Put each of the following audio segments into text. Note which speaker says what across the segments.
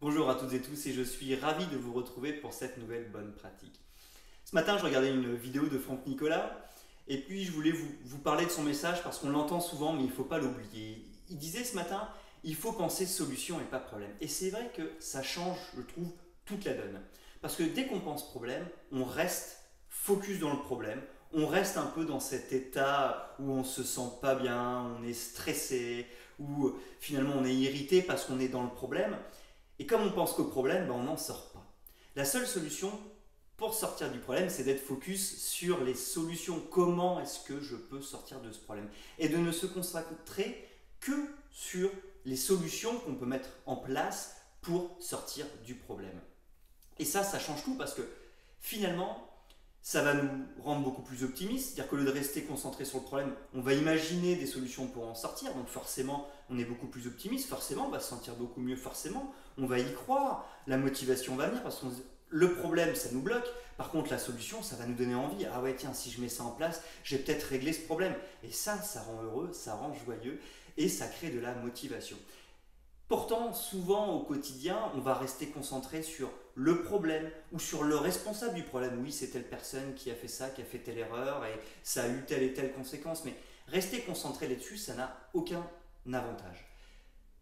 Speaker 1: Bonjour à toutes et tous et je suis ravi de vous retrouver pour cette nouvelle bonne pratique. Ce matin, je regardais une vidéo de Franck Nicolas et puis je voulais vous parler de son message parce qu'on l'entend souvent mais il ne faut pas l'oublier. Il disait ce matin, il faut penser solution et pas problème. Et c'est vrai que ça change, je trouve, toute la donne. Parce que dès qu'on pense problème, on reste focus dans le problème, on reste un peu dans cet état où on se sent pas bien, on est stressé, où finalement on est irrité parce qu'on est dans le problème. Et comme on pense qu'au problème, ben on n'en sort pas. La seule solution pour sortir du problème, c'est d'être focus sur les solutions. Comment est-ce que je peux sortir de ce problème? Et de ne se consacrer que sur les solutions qu'on peut mettre en place pour sortir du problème. Et ça change tout parce que finalement, ça va nous rendre beaucoup plus optimistes, c'est-à-dire qu'au lieu de rester concentré sur le problème, on va imaginer des solutions pour en sortir, donc forcément on est beaucoup plus optimiste, forcément on va se sentir beaucoup mieux, forcément on va y croire, la motivation va venir parce que le problème ça nous bloque, par contre la solution ça va nous donner envie, ah ouais tiens si je mets ça en place, j'ai peut-être réglé ce problème, et ça rend heureux, ça rend joyeux et ça crée de la motivation. Pourtant, souvent au quotidien, on va rester concentré sur le problème ou sur le responsable du problème. Oui, c'est telle personne qui a fait ça, qui a fait telle erreur et ça a eu telle et telle conséquence. Mais rester concentré là-dessus, ça n'a aucun avantage.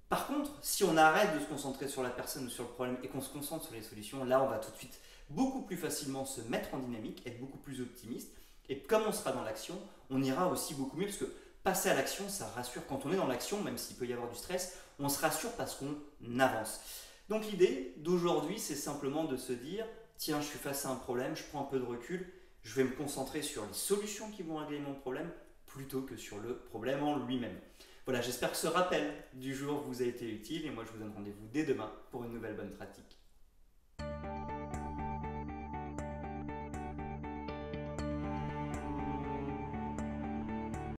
Speaker 1: Par contre, si on arrête de se concentrer sur la personne ou sur le problème et qu'on se concentre sur les solutions, là, on va tout de suite beaucoup plus facilement se mettre en dynamique, être beaucoup plus optimiste. Et comme on sera dans l'action, on ira aussi beaucoup mieux parce que passer à l'action, ça rassure. Quand on est dans l'action, même s'il peut y avoir du stress, on se rassure parce qu'on avance. Donc l'idée d'aujourd'hui, c'est simplement de se dire, tiens, je suis face à un problème, je prends un peu de recul, je vais me concentrer sur les solutions qui vont régler mon problème plutôt que sur le problème en lui-même. Voilà, j'espère que ce rappel du jour vous a été utile et moi je vous donne rendez-vous dès demain pour une nouvelle bonne pratique.